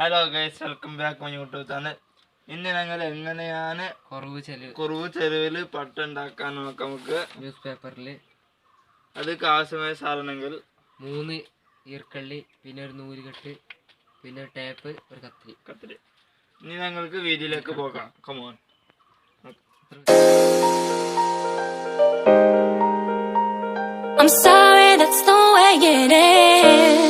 Hello guys, welcome back my YouTube channel. ഇന്ന് ഞങ്ങൾ എങ്ങനെയാണ് കുറവ് ചെലവിൽ പട്ടുണ്ടാക്കാൻ നോക്കാം. നമുക്ക് ന്യൂസ് പേപ്പറിൽ അതൊക്കെ ആവശ്യമായ സാധനങ്ങൾ 3 ഈർക്കള്ളി, പിന്നെ ഒരു നൂലുകെട്ട്, പിന്നെ ടേപ്പ്, ഒരു കത്തിരി. ഇനി ഞങ്ങൾക്ക് വീഡിയോയിലേക്ക് പോകാം. Come on. I'm sorry, that's the way it is.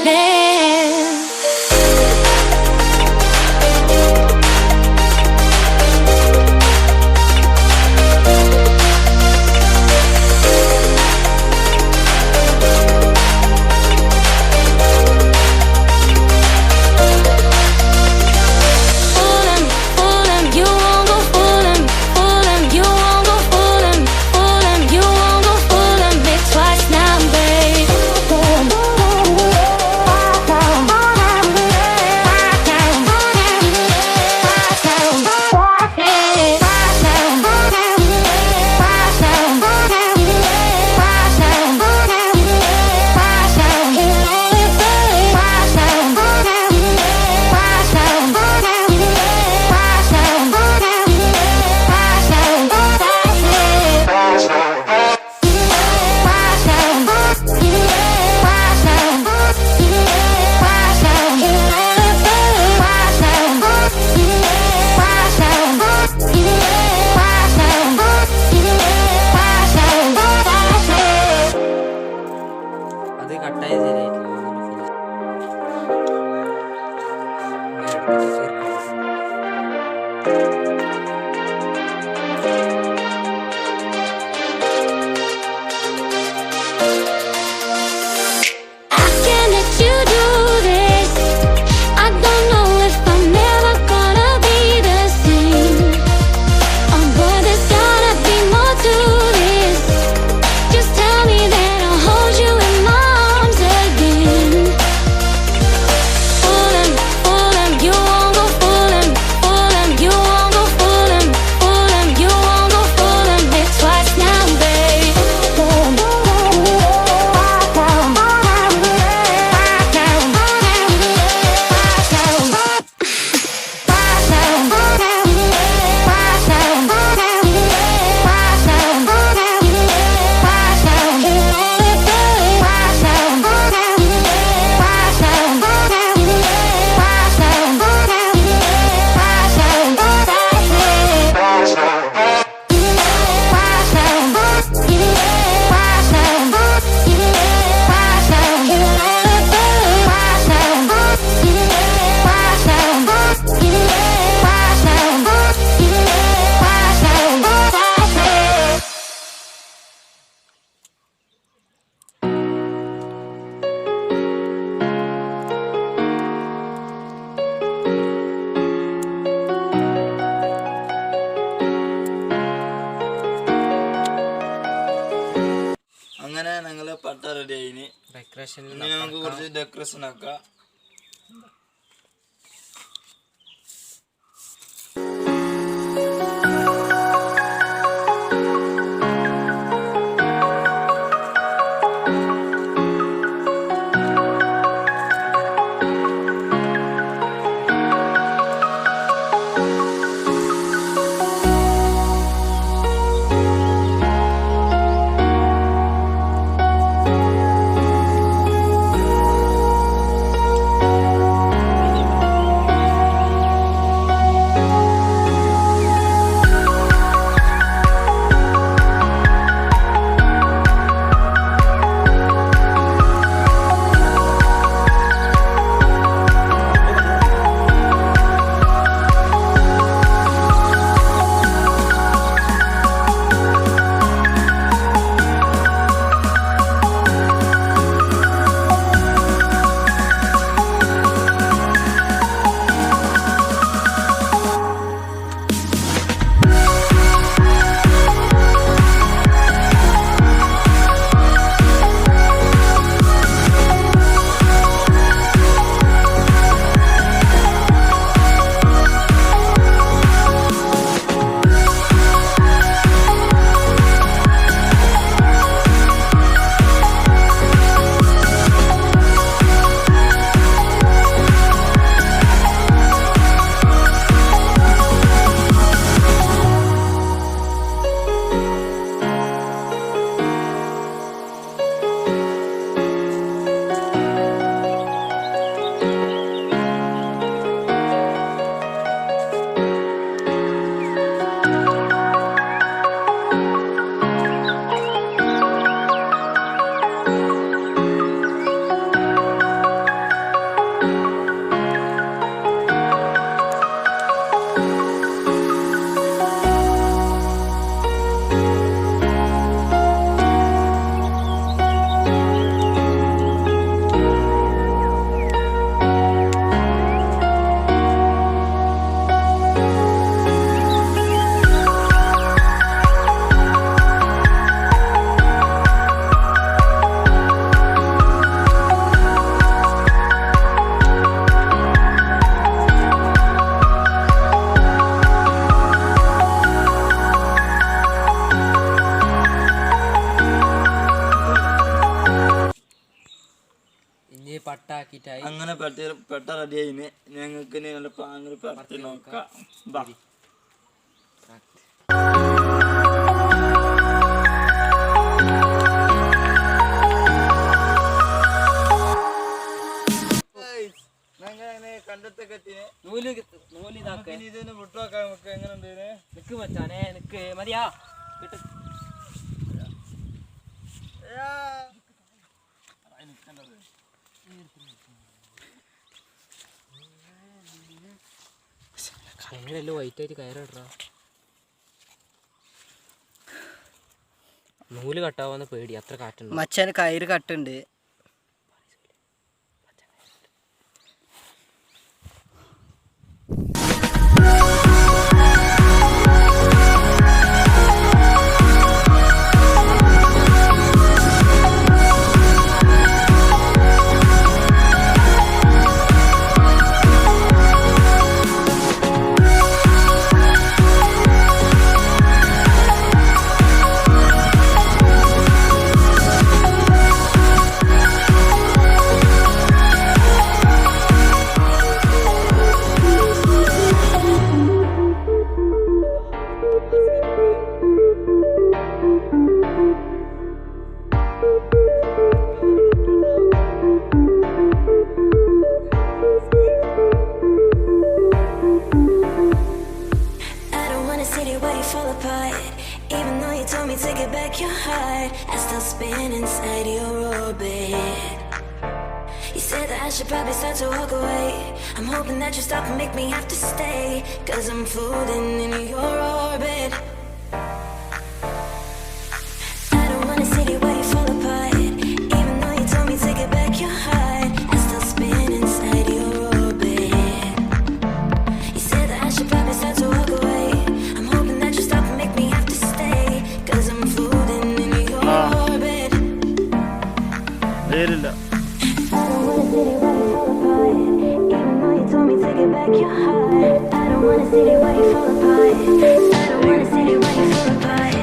അങ്ങനെ ഞങ്ങള് പട്ട റെഡി ആയിന്. നമുക്ക് കുറച്ച് ഡെക്കറേഷൻ ആക്കാം. പട്ട റെഡി ആയിന്. ഞങ്ങൾക്ക് ഇനി നല്ല പാങ്ങിൽ പറത്തി നോക്കാം. ബാ കണ്ടെത്തൊക്കെ ഇതിന് വിട്ടുവെക്കാൻ നമുക്ക് എങ്ങനെ ഉണ്ട് നിക്ക് മച്ചാനെ നിക്ക് മതിയാ കയറല്ലോ വൈറ്റ് ആയിട്ട് കയറിട്ടാ നൂല് കട്ടാവാന്ന് പേടി അത്ര കാറ്റുണ്ട് മച്ചാന് കയറ് കട്ടുണ്ട് Even though you told me to get back your heart, I still spin inside your orbit. You said that I should probably start to walk away. I'm hoping that you stop and make me have to stay, 'cause I'm floating in your orbit. I don't wanna see where you fall apart. Even though you told me to get back your heart, I still spin inside your orbit. You said that I should probably start to walk away. I'm hoping that you stop and make me have to stay, 'cause I'm floating in your orbit. വേരില്ല I don't wanna see where you fall apart. Even though you told me to get back your heart, I don't wanna see where you fall apart. I don't wanna see where you fall apart.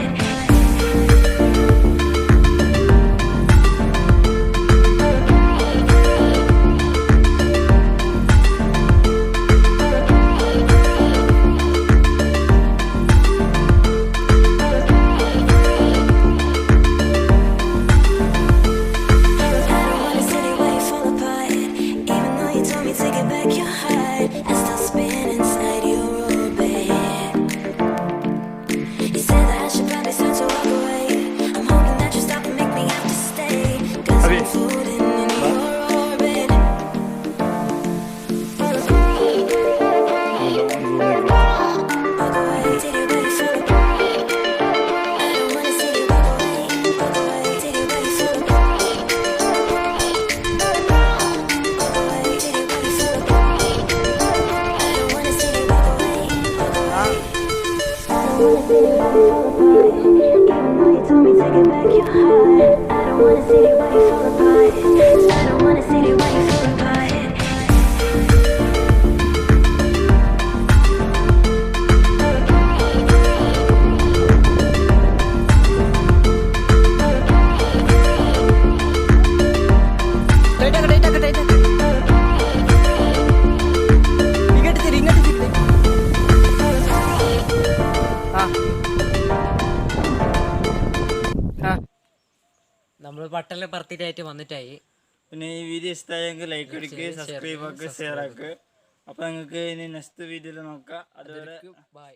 നമ്മള് പട്ടെല്ലാം പറത്തിട്ടായിട്ട് വന്നിട്ടായി. പിന്നെ ഈ video ഇഷ്ടമായെങ്കിൽ like അടിക്കുക, subscribe ആക്കുക, share ആക്കുക. അപ്പൊ നിങ്ങൾക്ക് ഇനി നെക്സ്റ്റ് വീഡിയോയിൽ നോക്കാം. അതുവരെ ബൈ.